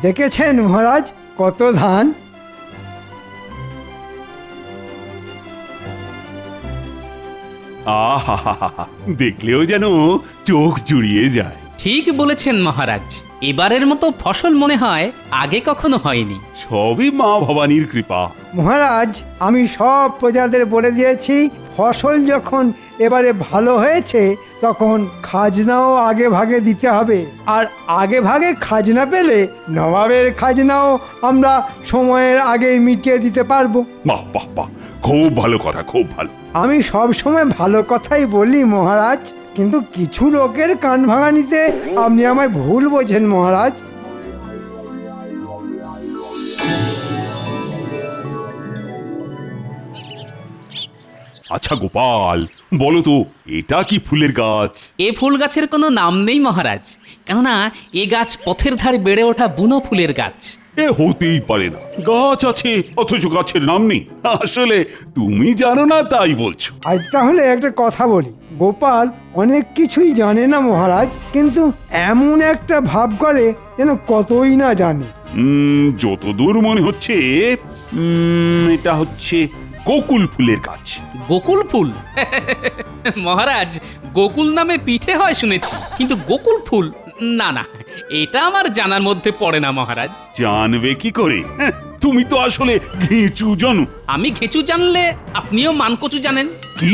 দেখেছেন মহারাজ কত ধান? আহা, দেখলেও যেন চোখ জুড়িয়ে যায়। ঠিক বলেছেন মহারাজ, এবারের মতো ফসল মনে হয় আগে কখনো হয়নি। সবই মা ভবানীর কৃপা। মহারাজ আমি সব প্রজাদের বলে দিয়েছি, ফসল যখন এবারে ভালো হয়েছে তখন খাজনাও আগে ভাগে দিতে হবে। আর আগে ভাগে খাজনা পেলে নবাবের খাজনাও আমরা সময়ের আগেই মিটিয়ে দিতে পারবো। বাহ বাহ বাহ, খুব ভালো কথা, খুব ভালো। আমি সব সময় ভালো কথাই বলি মহারাজ, কিন্তু কিছু লোকের কান ভাঙানিতে আপনি আমায় ভুল বোঝেন মহারাজ। আচ্ছা গোপাল, বলো তো এটা কি ফুলের গাছ? এ ফুল গাছের কোনো নাম নেই মহারাজ, কেননা এ গাছ পথের ধারে বেড়ে ওঠা বুনো ফুলের গাছ। এ হতেই পারে না, গাছ আছে অথচ গাছের নাম নেই। আসলে তুমি জানো না তাই বলছো। আজ তাহলে একটা কথা বলি, গোপাল অনেক কিছুই জানে না মহারাজ, কিন্তু এমন একটা ভাব করে যেন কতই না জানে। যতদূর মনে হচ্ছে এটা হচ্ছে গোকুল ফুলের গাছ। গোকুল ফুল? মহারাজ, গোকুল নামে পিঠে হয় শুনেছি, কিন্তু গোকুল ফুল না না, এটা আমার জানার মধ্যে পড়ে না মহারাজ। জানবে কি করে? তুমি তো আসলে ঘেঁচু জানো। আমি ঘেঁচু জানলে আপনিও মানকচু জানেন। কি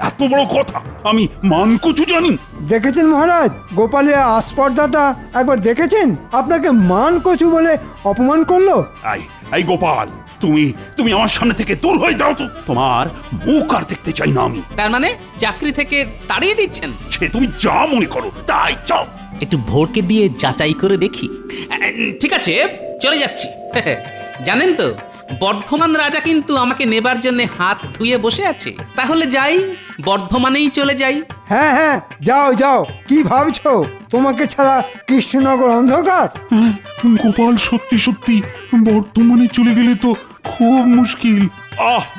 এত বড় কথা, আমি মানকচু জানি? দেখেছেন মহারাজ, গোপালের আস্পর্ধাটা একবার দেখেছেন? আপনাকে মান কচু বলে অপমান করলো। এই গোপাল, তুমি তুমি আমার সামনে থেকে দূর হয়ে যাও তো। তোমার মুখ আর দেখতে চাই না আমি। তার মানে চাকরি থেকে তাড়িয়ে দিচ্ছেন? সে তুমি যা মনে করো তাই চাও। একটু ভোরকে দিয়ে যাচাই করে দেখি। ঠিক আছে, চলে যাচ্ছি। জানেন তো, বর্ধমান রাজা কিন্তু আমাকে নেবার জন্য হাত ধুয়ে বসে আছে। তাহলে যাই, বর্ধমানেই চলে যাই। হ্যাঁ হ্যাঁ, যাও যাও। কি ভাবছো তোমাকে ছাড়া কৃষ্ণনগর অন্ধকার? গোপাল সত্যি সত্যি বর্তমানে চলে গেলে তো খুব মুশকিল।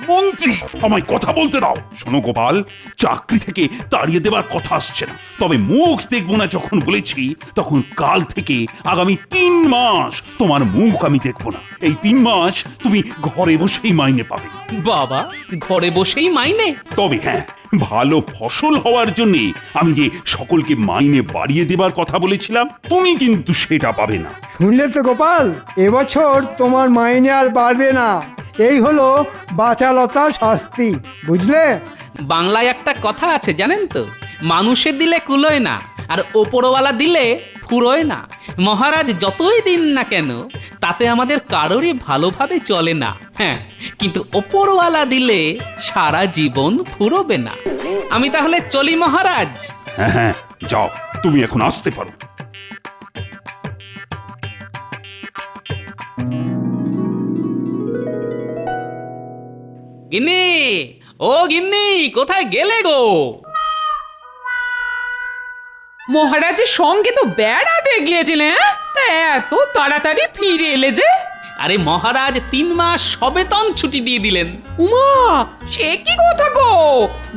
মন্ত্রী, আমায় কথা বলতে দাও। শোনো গোপাল, চাকরি থেকে তাড়িয়ে দেবার কথা আসছে না, তবে মুখ দেখবো না যখন বলেছি, তখন কাল থেকে আগামী 3 মাস তোমার মুখ আমি দেখবো না। এই 3 মাস তুমি ঘরে বসেই মাইনে পাবে। বাবা, ঘরে বসেই মাইনে? তবে হ্যাঁ, ভালো ফসল হওয়ার জন্য আমি যে সকলকে মাইনে বাড়িয়ে দেবার কথা বলেছিলাম, তুমি কিন্তু সেটা পাবে না। শুনলে তো গোপাল, এবছর তোমার মাইনে আর বাড়বে না। এই হলো বাচালতার শাস্তি, বুঝলে? বাংলায় একটা কথা আছে জানেন তো, মানুষে দিলে কুলোয় না, আর ওপরওয়ালা দিলে ফুরোয় না। মহারাজ যতই দিন না কেন, তাতে আমাদের কারোরই ভালোভাবে চলে না। হ্যাঁ, কিন্তু ওপরওয়ালা দিলে সারা জীবন ফুরোবে না। আমি তাহলে চলি মহারাজ। হ্যাঁ হ্যাঁ, যাও, তুমি এখন আসতে পারো। গিন্নি, ও গিন্নি, কোথায় গেলে গো? মহারাজের সঙ্গে তো বেড়াতে গিয়েছিলেন, তা এত তাড়াতাড়ি ফিরে এলে যে? আরে মহারাজ 3 মাস সবেতন ছুটি দিয়ে দিলেন। উমা, সে কি কথা গো?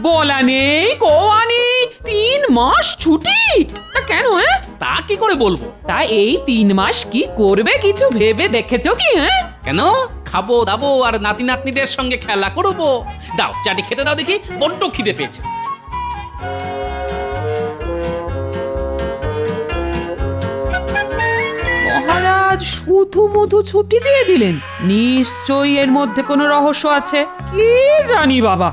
বলা নেই কোয়া নেই, 3 মাস ছুটি? তা কেন? তা কি করে বলবো? তা এই 3 মাস কি করবে কিছু ভেবে দেখেছো কি? কেন? খাবো দাবো আর নাতি নাতনিদের সঙ্গে খেলা করবো। দাও চাটি খেতে দাও দেখি, বড্ড খিদে পেয়েছে। মহারাজ শুধু মধু ছুটি দিয়ে দিলেন, নিশ্চয়ই এর মধ্যে কোনো রহস্য আছে। কি জানি বাবা,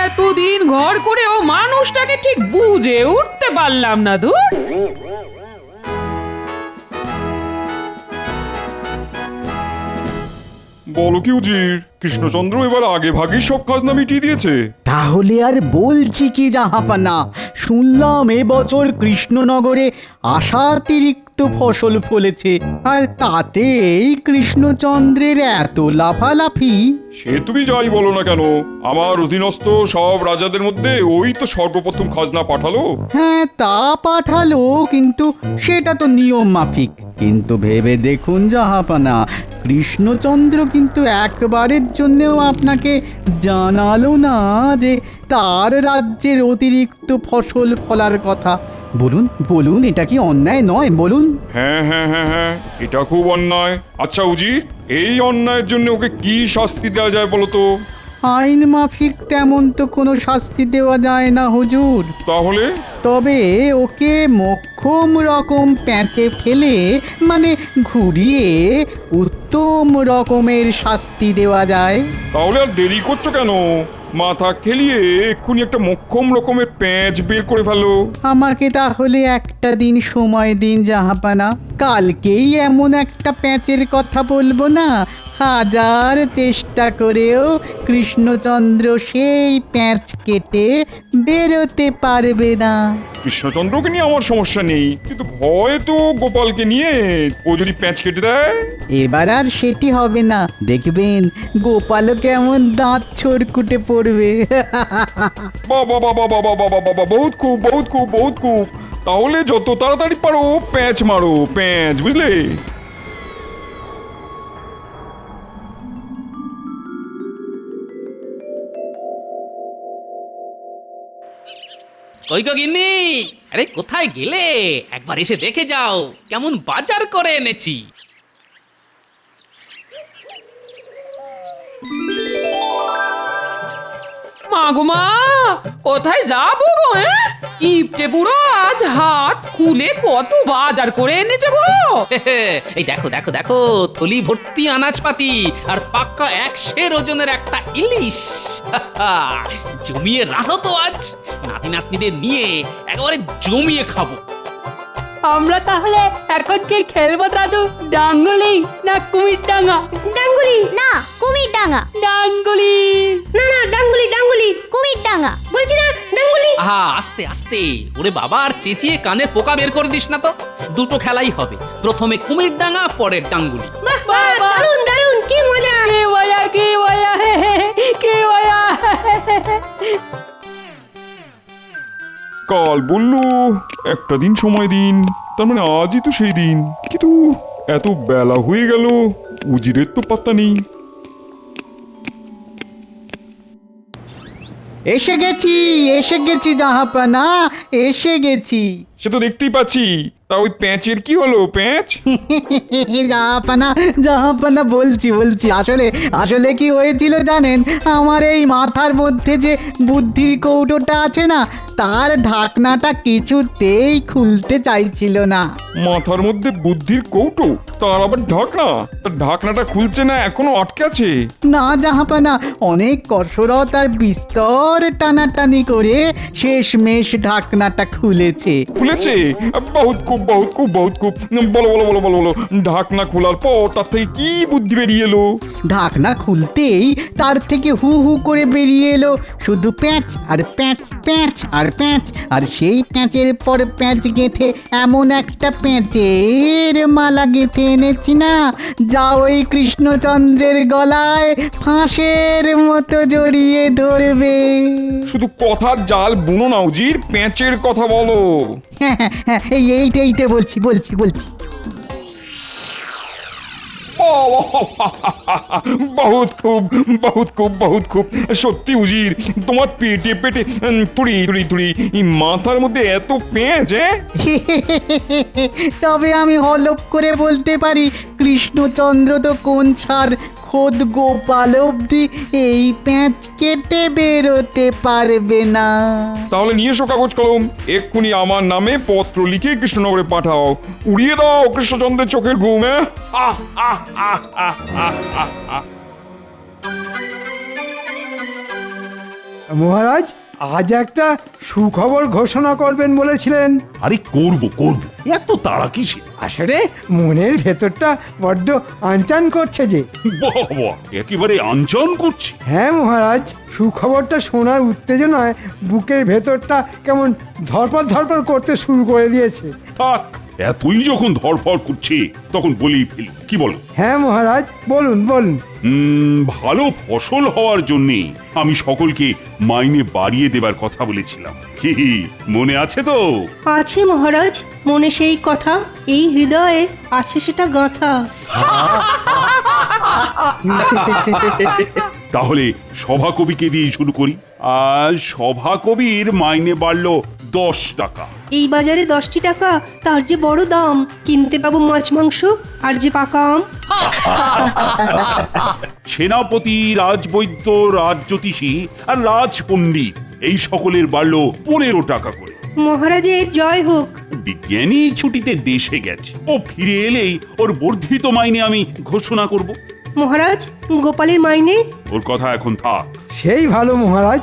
এতদিন ঘর করেও মানুষটাকে ঠিক বুঝে উঠতে পারলাম না। ধুর। বলো কি উজির, কৃষ্ণচন্দ্র এবার আগে ভাগেই সব খাজনা মিটিয়ে দিয়েছে? তাহলে আর বলছি কি জাহাপানা, শুনলাম এবছর কৃষ্ণনগরে আশাতিরিক্ত ফসল ফলেছে, আর তাতেই কৃষ্ণচন্দ্রের এত লাফালাফি। সে তুমি যাই বলো না কেন, আমার অধীনস্থ সব রাজাদের মধ্যে ওই তো সর্বপ্রথম খাজনা পাঠালো। হ্যাঁ, তা পাঠালো, কিন্তু সেটা তো নিয়ম মাফিক। কিন্তু ভেবে দেখুন জাহাপানা, কৃষ্ণচন্দ্র কিন্তু একবারের জন্যও আপনাকে জানালো না যে তার রাজ্যের অতিরিক্ত ফসল ফলার কথা। বলুন বলুন, এটা কি অন্যায় নয় বলুন? হ্যাঁ হ্যাঁ হ্যাঁ হ্যাঁ, এটা খুব অন্যায়। আচ্ছা উজির, এই অন্যায়ের জন্য ওকে কি শাস্তি দেওয়া যায় বলো তো? আইন মাফিক তেমন তো কোনো শাস্তি দেওয়া যায় না হুজুর। তাহলে? তবে ওকে মোক্ষম রকম প্যাঁচে ফেলে, মানে ঘুরিয়ে উত্তম রকমের শাস্তি দেওয়া যায়। তাহলে আর দেরি করছো কেন? মাথা খেলিয়ে এক্ষুনি একটা মোক্ষম রকমের প্যাঁচ বের করে ফেলো। আমাকে তাহলে একটা দিন সময় দিন জাহাপানা, কালকেই এমন একটা প্যাঁচের কথা বলবো না, হাজার চেষ্টা করেও কৃষ্ণচন্দ্র সেই প্যাঁচ কেটে বেরোতে পারবে না। কৃষ্ণচন্দ্রকে নিয়ে আমার সমস্যা নেই, কিন্তু ভয় তো গোপালকে নিয়ে। ও যদি প্যাঁচ কেটে দেয়? এবার আর সেটি হবে না, দেখবেন গোপালও কেমন দাঁত ছড়কুটে পড়বে। বাবা বাবা বাবা বাবা বাবা, বহুত খুব বহুত খুব বহুত খুব। তাহলে যত তাড়াতাড়ি পারো প্যাঁচ মারো, প্যাঁচ, বুঝলে? কই গো গিন্নি, আরে কোথায় গেলে? একবার এসে দেখে যাও কেমন বাজার করে এনেছি। মা গো মা, কোথায় যাবো গো? ইপটে বুড়ো আজ হাত খুলে কত বাজার করে এনেছে গো। এই দেখো দেখো দেখো, থলি ভর্তি আনাজপাতি আর পাক্কা 100 ওজনের একটা ইলিশ। জমিয়ে রাখো তো, আজ নাতি নাতনিদের নিয়ে একেবারে জমিয়ে খাবো। আমরা তাহলে এখন কি খেলবো দাদু? ডাঙ্গুলি না কুমির ডাঙ্গা? ডাঙ্গুলি না কুমির ডাঙ্গা। ডাঙ্গুলি না না ডাঙ্গুলি ডাঙ্গুলি কুমির ডাঙ্গা বলছি না, ডাঙ্গুলি। আহা, আস্তে আস্তে, ওরে বাবা, আর চেঁচিয়ে কানের পোকা বের করে দিস না তো। দুটো খেলাই হবে, প্রথমে কুমির ডাঙ্গা, পরে ডাঙ্গুলি। বাহ বাহ, দারুন দারুন, কি মজা। কে বয়া কে বয়া কে বয়া। কাল বললো একটা দিন সময় দিন, তার মানে আজই তো সেই দিন। কিন্তু এত বেলা হয়ে গেল, উজিরের তো পাত্তা নেই। এসে গেছি জাহাপানা, এসে গেছি। সে তো দেখতেই পাচ্ছি। তা ওই প্যাঁচের কি হলো, প্যাঁচ? জাহাপানা বলছি আসলে কি হয়েছিল জানেন? আমার এই মাথার মধ্যে যে বুদ্ধির কৌটোটা আছে না, তার ঢাকনাটা কিছুতেই খুলতে চাইছিল না। মাথার মধ্যে বুদ্ধির কৌটো, তার আবার ঢাকনা? তার ঢাকনাটা খুলছে না, এখনো আটকে আছে? না জাহাপানা, অনেক কসরত আর বিস্তর টানাটানি করে শেষমেশ ঢাকনাটা খুলেছে। খুলেছে? বহুত খুব বহুত খুব বহুত খুব। বলো বলো বলো বলো বলো, ঢাকনা খোলার পর তার থেকে কি বুদ্ধি বেরিয়ে এলো? ঢাকনা খুলতেই তার থেকে হু হু করে বেরিয়ে এলো শুধু প্যাঁচ আর প্যাঁচ, প্যাঁচ আর প্যাঁচ, আর সেই প্যাঁচের পর প্যাঁচ গেঁথে এমন একটা প্যাঁচের মালা গেঁথে এনেছি না, যা ওই কৃষ্ণচন্দ্রের গলায় ফাঁসের মতো জড়িয়ে ধরবে। শুধু কথার জাল বুনো না উজির, প্যাঁচের কথা বলো। হ্যাঁ, এইটা বলছি। বহুত খুব বহুত খুব বহুত খুব। সত্যি উজির, তোমার পেটে পেটে তুড়ি তুড়ি তুড়ি, মাথার মধ্যে এত পেঁচ। তবে আমি হলপ করে বলতে পারি, কৃষ্ণচন্দ্র তো কোন ছাড় খোদ গোপাল অবধি এই প্যাঁচ কেটে বেরোতে পারবে না। তাহলে নিয়ে এসো কাগজ কলম, এক্ষুনি আমার নামে পত্র লিখে কৃষ্ণনগরে পাঠাও। উড়িয়ে দাও কৃষ্ণচন্দ্রের চোখের ঘুম। মহারাজ, আজ একটা সুখবর ঘোষণা করবেন বলেছিলেন। আরে করব এত তাড়া কিসে? আসলে মনের ভেতরটা বড্ড আনচান করছে যে। বাবা, একেবারে আনচান করছি। হ্যাঁ মহারাজ, সুখবরটা শোনার উত্তেজনায় বুকের ভেতরটা কেমন ধরপড় করতে শুরু করে দিয়েছে। থাক, এতই যখন ধরফর করছে তখন বলেই ফেলি, কি বলো? হ্যাঁ মহারাজ, বলুন। ভালো ফসল হওয়ার জন্য আমি সকলকে মাইনে বাড়িয়ে দেবার কথা বলেছিলাম, কি মনে আছে তো? আছে মহারাজ, মনে সেই কথা, এই হৃদয়ে আছে সেটা গাঁথা। তাহলে সভাকবিকে দিয়ে শুরু করি। আর সভাকবির মাইনে বাড়লো 10 টাকা। এই বাজারে 10টি টাকা, তার যে বড় দাম। কিনতে পাবো মাছ মাংস আর যে পাকা আম। সেনাপতি, রাজবৈদ্য, রাজজ্যোতিষী আর রাজপণ্ডিত এই সকলের বাড়লো 15 টাকা করে। মহারাজের জয় হোক। বিজ্ঞানী ছুটিতে দেশে গেছে, ও ফিরে এলেই ওর বর্ধিত মাইনে আমি ঘোষণা করব। মহারাজ, গোপালের মাইনে? ওর কথা এখন থাক। সেই ভালো মহারাজ।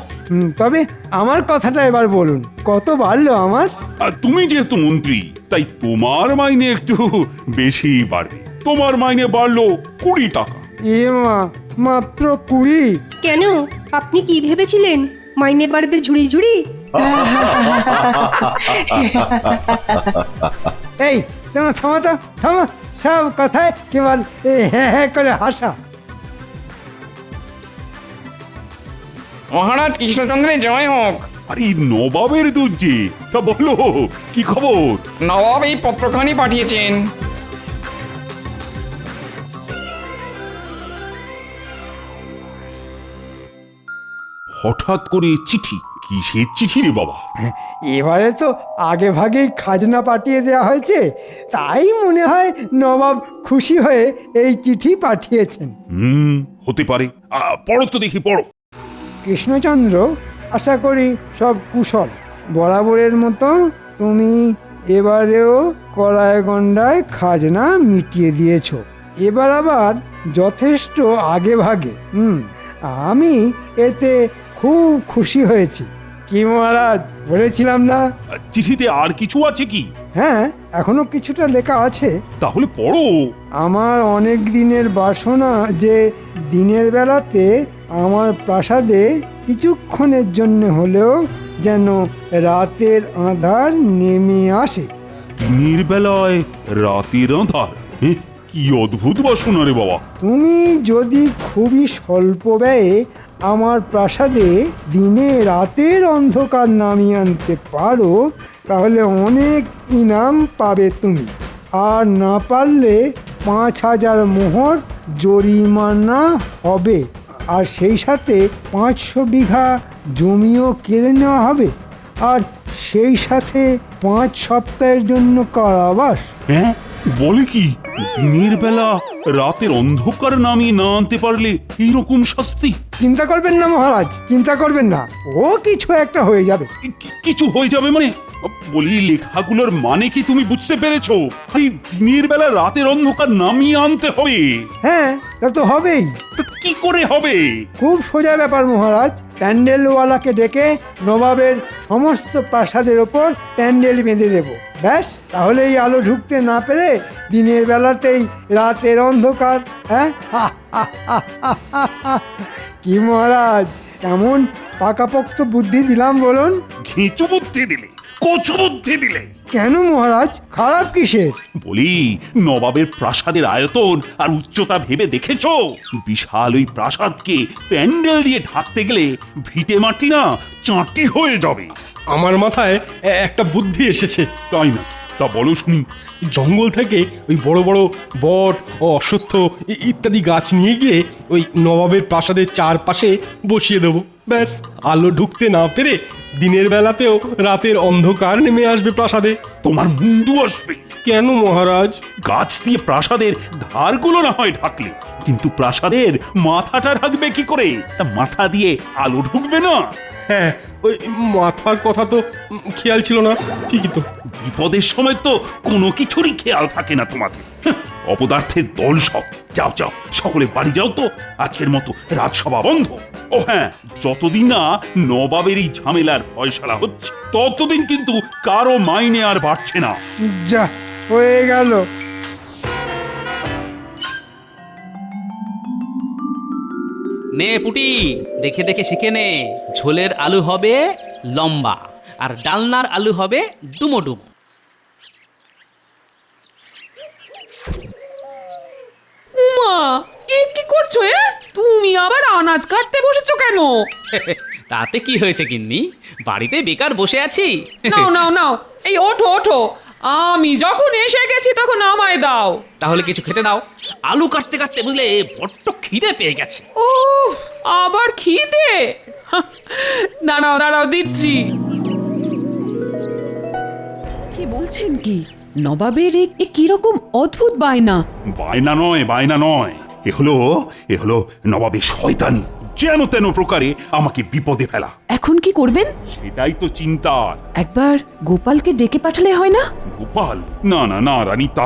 তবে আমার কথাটা এবার বলুন, কত বাড়লো আমার? আর তুমি যেহেতু মন্ত্রী, তাই তোমার মাইনে একটু বেশি বাড়বে। তোমার মাইনে বাড়লো 20 টাকা। এ মা, মাত্র 20? কেন, আপনি কি ভেবেছিলেন মাইনে বাড়বে ঝুড়ি ঝুড়ি? এই তোমার থামা তো, থামা। সব কথায় কেবল হ্যাঁ হ্যাঁ করে হাসা। মহারাজ কৃষ্ণচন্দ্রের জয় হোক। আরে নবাবের দুধ যে, তা বলো কি খবর? নবাব এই পত্রখানি পাঠিয়েছেন। হঠাৎ করে চিঠি? কিসের চিঠি রে বাবা? এবারে তো আগে ভাগেই খাজনা পাঠিয়ে দেওয়া হয়েছে, তাই মনে হয় নবাব খুশি হয়ে এই চিঠি পাঠিয়েছেন। হতে পারে। পড়ো তো দেখি, পড়ো। কৃষ্ণচন্দ্র, আশা করি সব কুশল। বরাবরের মতো তুমি এবারেও কড়ায় গন্ডায় খাজনা মিটিয়ে দিয়েছ। এবার আবার যথেষ্ট আগে ভাগে। আমি এতে খুব খুশি হয়েছি। কি মহারাজ, বলেছিলাম না? চিঠিতে আর কিছু আছে কি? হ্যাঁ, এখনো কিছুটা লেখা আছে। তাহলে পড়ো। আমার অনেক দিনের বাসনা যে দিনের বেলাতে আমার প্রাসাদে কিছুক্ষণের জন্য হলেও যেন রাতের আঁধার নেমে আসে। দিনের বেলায় রাতের আঁধার? কি অদ্ভুত বাসনা রে বাবা। তুমি যদি খুবই স্বল্প ব্যয়ে আমার প্রাসাদে দিনে রাতের অন্ধকার নামিয়ে আনতে পারো, তাহলে অনেক ইনাম পাবে তুমি। আর না পারলে 5,000 মোহর জরিমানা হবে, আর সেই সাথে 500 বিঘা জমিও কেড়ে নেওয়া হবে, আর সেই সাথে 5 সপ্তাহের জন্য কারাবাস। হ্যাঁ, বলে কি? দিনের বেলা রাতের অন্ধকার নামিয়ে না আনতে পারলে এইরকম শাস্তি? চিন্তা করবেন না মহারাজ, চিন্তা করবেন না, ও কিছু একটা হয়ে যাবে। কিছু হয়ে যাবে মানে? বলি, লেখাগুলোর মানে কি তুমি বুঝতে পেরেছো? এই দিনের বেলা রাতের অন্ধকার নামিয়ে আনতে হবে। হ্যাঁ, তা তো হবেই। তা কি করে হবে? খুব সোজা ব্যাপার মহারাজ। প্যান্ডেলওয়ালাকে ডেকে নবাবের সমস্ত প্রাসাদের ওপর প্যান্ডেল বেঁধে দেব। ব্যাস, তাহলেই আলো ঢুকতে না পেরে দিনের বেলাতেই রাতের অন্ধকার। হ্যাঁ, কি মহারাজ, কেমন পাকাপোক্ত বুদ্ধি দিলাম বলুন? ঘিঁচু বুদ্ধি দিলে, কচু বুদ্ধি দিলে। কেন মহারাজ, খারাপ কিসের? বলি, নবাবের প্রাসাদের আয়তন আর উচ্চতা ভেবে দেখেছো? বিশাল ওই প্রাসাদকে প্যান্ডেল দিয়ে ঢাকতে গেলে ভিটে মাটি না চাঁটি হয়ে যাবে। আমার মাথায় একটা বুদ্ধি এসেছে। তাই না? তা বলো শুনি। জঙ্গল থেকে ওই বড় বড় বট ও অশ্বত্থ ইত্যাদি গাছ নিয়ে গিয়ে ওই নবাবের প্রাসাদের চারপাশে বসিয়ে দেবো। ব্যাস, আলো ঢুকতে না পেরে দিনের বেলাতেও রাতের অন্ধকার নেমে আসবে প্রাসাদে। তোমার মুন্ডু আসবে। কেন মহারাজ? গাছ দিয়ে প্রাসাদের ধারগুলো না হয় ঢাকলে, কিন্তু প্রাসাদের মাথাটা ঢাকবে কি করে? তা মাথা দিয়ে আলো ঢুকবে না। হ্যাঁ, ওই মাথার কথা তো খেয়াল ছিল না। ঠিকই তো। বিপদের সময় তো কোনো কিছুরই খেয়াল থাকে না তোমাদের। অপদার্থের দল সব। যাও যাও, সকলে বাড়ি যাও তো, আজকের মতো রাজসভা বন্ধ। ও হ্যাঁ, যতদিন না নবাবের এই ঝামেলার ফয়সালা হচ্ছে, ততদিন কিন্তু কারো মাইনে আর বাড়ছে না। যা হয়ে গেল। নে পুটি, দেখে দেখে শিখে নে। ঝোলের আলু হবে লম্বা, আর ডালনার আলু হবে ডুমো ডুমো। উমা, এ কি করছো? তুমি আবার আনাজ কাটতে বসেছো কেন? তাতে কি হয়েছে গিন্নি, বাড়িতে বেকার বসে আছি। নাও নাও নাও, এই ওঠো ওঠো, আমি যখন এসে গেছি তখন আমায় দাও। তাহলে কিছু খেতে দাও। আলু কাটতে কাটতে বুঝলে বড্ড খিদে পেয়ে গেছে। ও, আবার খিদে? দাঁড়াও দাঁড়াও, দিচ্ছি। বলছেন কি নবাবের এ কিরকম অদ্ভুত বায়না? বায়না নয়, এ হলো নবাবের শয়তানি, যেন তেন প্রকারে আমাকে বিপদে ফেলা। এখন কি করবেন? সেটাই তো চিন্তা। একবার গোপালকে ডেকে পাঠালে হয় না? গোপাল? না রানী, তা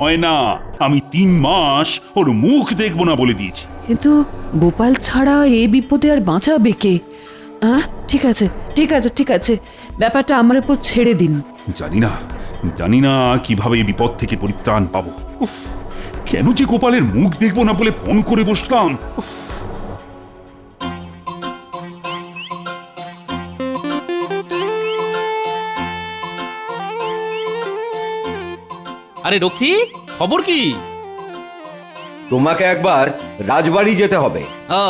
হয় না। আমি 3 মাস ওর মুখ দেখবো না বলে দিয়েছি। কিন্তু গোপাল ছাড়া এ বিপদে আর বাঁচাবে কে? ঠিক আছে, ব্যাপারটা আমার উপর ছেড়ে দিন। জানি না কিভাবে এই বিপদ থেকে পরিত্রাণ পাবো। উফ, কেন যে গোপালের মুখ দেখবো না বলে ফোন করে বসলাম। উফ। আরে রকি, খবর কি? তোমাকে একবার রাজবাড়ি যেতে হবে। ও,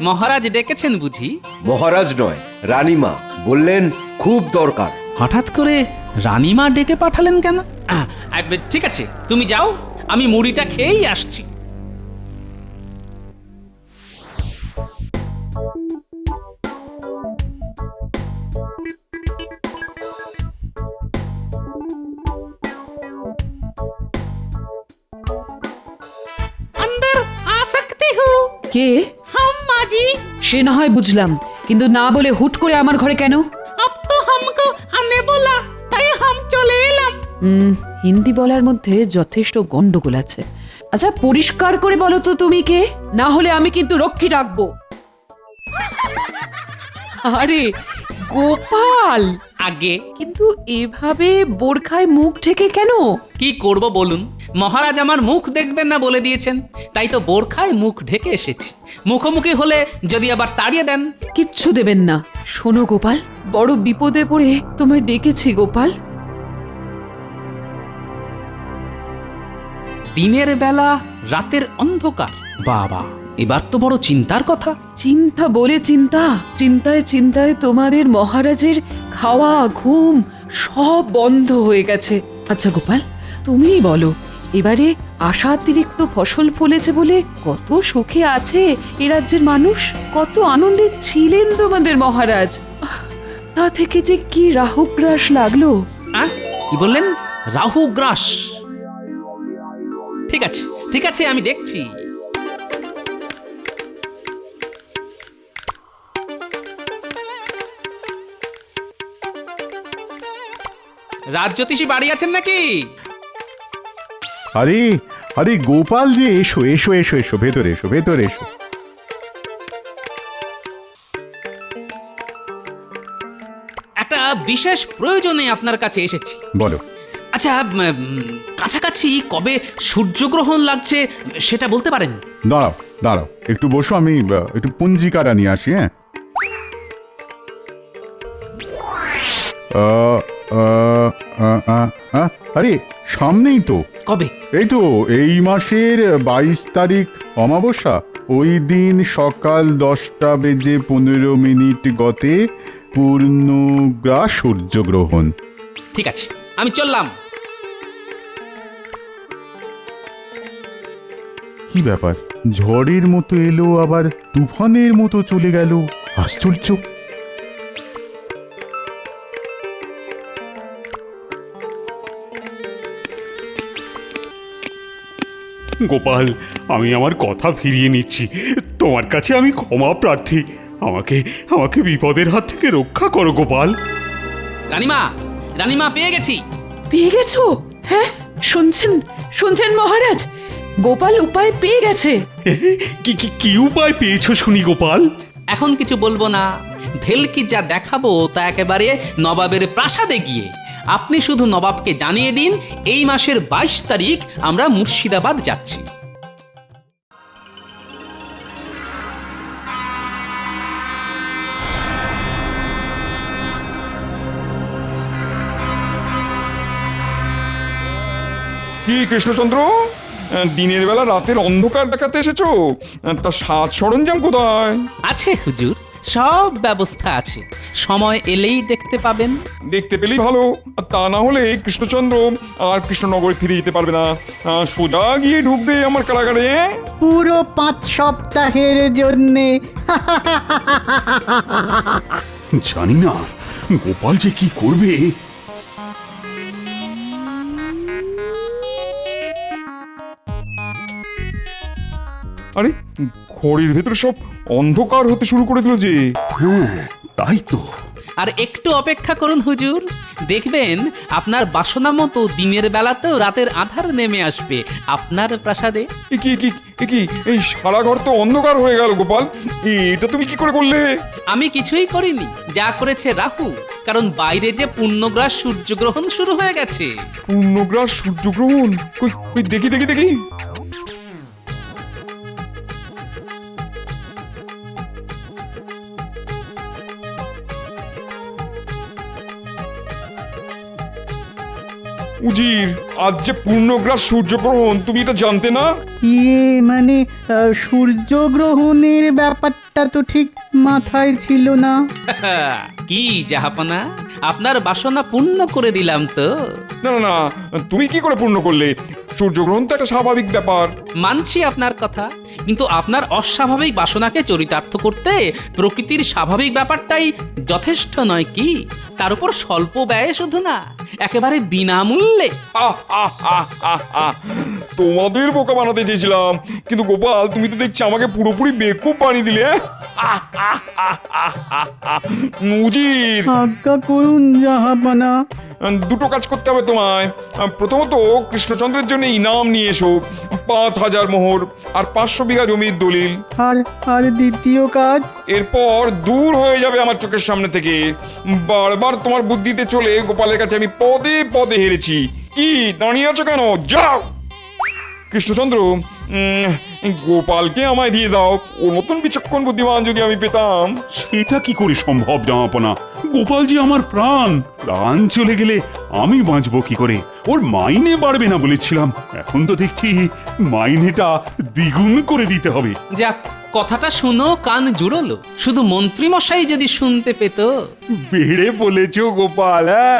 মহারাজ ডেকেছেন বুঝি? মহারাজ নয়, রানীমা বললেন খুব দরকার। হঠাৎ করে রানীমা ডেকে পাঠালেন কেন? ঠিক আছে, তুমি যাও, আমি মুড়িটা খেয়েই আসছি। अंदर आ सकते हो? কে? हम माजी। সে না হয় বুঝলাম, কিন্তু না বলে হুট করে আমার ঘরে কেন? अब तो हमको आने बोला, তাই हम চলে এলাম। হিন্দি বলার মধ্যে যথেষ্ট গন্ডগোল আছে। আচ্ছা পরিষ্কার করে বলো তো তুমি কে, না হলে আমি কিন্তু রক্ষী ডাকবো। আরে গোপাল, আগে কিন্তু এভাবে বোরখায় মুখ ঢেকে কেন? কি করব বলুন, মহারাজ আমার মুখ দেখবেন না বলে দিয়েছেন, তাই তো বোরখায় মুখ ঢেকে এসেছি। মুখোমুখি হলে যদি আবার তাড়িয়ে দেন। কিচ্ছু দেবেন না। শোনো গোপাল, বড় বিপদে পড়ে তোমায় ডেকেছি গোপাল। দিনের বেলা রাতের অন্ধকার, বাবা এবার তো বড় চিন্তার কথা। চিন্তা বলে চিন্তায় তোমাদের মহারাজের খাওয়া ঘুম সব বন্ধ হয়ে গেছে। আচ্ছা গোপাল, তুমিই বলো, এবারে আশাতিরিক্ত ফসল ফলেছে বলে কত সুখে আছে এ রাজ্যের মানুষ, কত আনন্দে ছিলেন তোমাদের মহারাজ। তা থেকে যে কি রাহুগ্রাস লাগলো। কি বললেন? রাহুগ্রাস? ঠিক আছে, আমি দেখছি। রাজ্যতীষী বাড়ি আছেন নাকি? আরে গোপাল যে, এসো এসো এসো এসো, ভেতরে এসো, ভেতরে এসো। একটা বিশেষ প্রয়োজনে আপনার কাছে এসেছি। বলো। আচ্ছা, কাছাকাছি কবে সূর্যগ্রহণ লাগছে সেটা বলতে পারেন? দাঁড়াও একটু বসো, আমি একটু পঞ্জিকাটা নিয়ে আসি। হ্যাঁ, আরে সামনেই তো। কবে? এই তো এই মাসের 22 তারিখ অমাবস্যা, ওই দিন সকাল 10:15 গতে পূর্ণগ্রাস সূর্যগ্রহণ। ঠিক আছে, আমি চললাম। কি ব্যাপার, ঝড়ের মতো এলো আবার তুফানের মতো চলে গেল, আশ্চর্য। গোপাল, আমি আমার কথা ফিরিয়ে নিচ্ছি। তোমার কাছে আমি ক্ষমা প্রার্থী। আমাকে বিপদের হাত থেকে রক্ষা করো গোপাল। রানীমা পেয়ে গেছি। পেয়ে গেছো? হ্যাঁ, শুনছেন মহারাজ, গোপাল উপায় পেয়ে গেছে। কি উপায় পেয়েছো শুনি গোপাল? এখন কিছু বলবো না, ভেলকি যা দেখাবো তা একেবারে নবাবের প্রাসাদে গিয়ে। আপনি শুধু নবাবকে জানিয়ে দিন এই মাসের 22 তারিখ আমরা মুর্শিদাবাদ যাচ্ছি। কি কৃষ্ণচন্দ্র, দিনের বেলা রাতের অন্ধকার দেখাতে এসেছো? তা সাজ সরঞ্জাম কোথায়? আছে হুজুর, সব ব্যবস্থা আছে, সময় এলেই দেখতে পাবেন। দেখতে পেলেই ভালো, আর তা না হলে কৃষ্ণচন্দ্র আর কৃষ্ণনগরে ফিরে যেতে পারবে না, সোজা গিয়ে ঢুকবে আমার কারাগারে। পুরো 5 সপ্তাহের জন্যে। জানি না গোপাল যে কি করবে। আরে ঘরের ভেতরে সব অন্ধকার হতে শুরু করে দিল যে। হ্যাঁ তাই তো। আর একটু অপেক্ষা করুন হুজুর, দেখবেন আপনার বাসনা মতো দিনের বেলাতেও রাতের আধার নেমে আসবে আপনার প্রাসাদে। এ কি এই সারা ঘর তো অন্ধকার হয়ে গেল গোপাল, এটা তুমি কি করে করলে? আমি কিছুই করিনি, যা করেছে রাহু, কারণ বাইরে যে পূর্ণগ্রাস সূর্যগ্রহণ শুরু হয়ে গেছে। পূর্ণগ্রাস সূর্যগ্রহণ? কই দেখি। উজির, আজ যে পূর্ণগ্রাস সূর্যগ্রহণ, তুমি এটা জানতে না? মানে সূর্যগ্রহণের ব্যাপারটা তো ঠিক মাথায় ছিল না। কি জাহাপনা, আপনার বাসনা পূর্ণ করে দিলাম তো। না, তুমি কি করে পূর্ণ করলে? সূর্যগ্রহণ তো একটা স্বাভাবিক ব্যাপার। মানছি আপনার কথা, কিন্তু আপনার অস্বাভাবিক বাসনাকে চরিতার্থ করতে প্রকৃতির স্বাভাবিক ব্যাপারটাই যথেষ্ট নয় কি? তার উপর স্বল্প ব্যয়ে শুধু না, একেবারে বিনামূল্যে। তোমাদের বোকা বানাতে চেয়েছিলাম, কিন্তু গোপাল তুমি তো দেখছি আমাকে পুরোপুরি বেকুব বানিয়ে দিলে। উজির, আজ্ঞা করুন জাহাপানা। দুটো কাজ করতে হবে তোমায়। প্রথমত কৃষ্ণচন্দ্রের জন্য ইনাম নিয়ে এসো, 5,000 মোহর আর 500 বিঘা জমির দলিল। আর দ্বিতীয় কাজ? এরপর দূর হয়ে যাবে আমার চোখের সামনে থেকে। বারবার তোমার বুদ্ধিতে চলে গোপালের কাছে আমি পদে পদে হেরেছি। কি দাঁড়িয়ে আছো কেন? যাও। কৃষ্ণচন্দ্র, গোপালকে আমায় দিয়ে দাও। ওর মতন বিচক্ষণ বুদ্ধিমান যদি আমি পেতাম। সেটা কি করে সম্ভব জামাপনা? গোপাল যে আমার প্রাণ, প্রাণ চলে গেলে আমি বাঁচবো কি করে? ওর মাইনে বাড়বে না বলেছিলাম, এখন তো দেখছি মাইনেটা দ্বিগুণ করে দিতে হবে। যাক, কথাটা শুনো কান জুড়লো। শুধু মন্ত্রী মশাই যদি শুনতে পেত। বেড়ে বলেছো গোপাল, হ্যাঁ?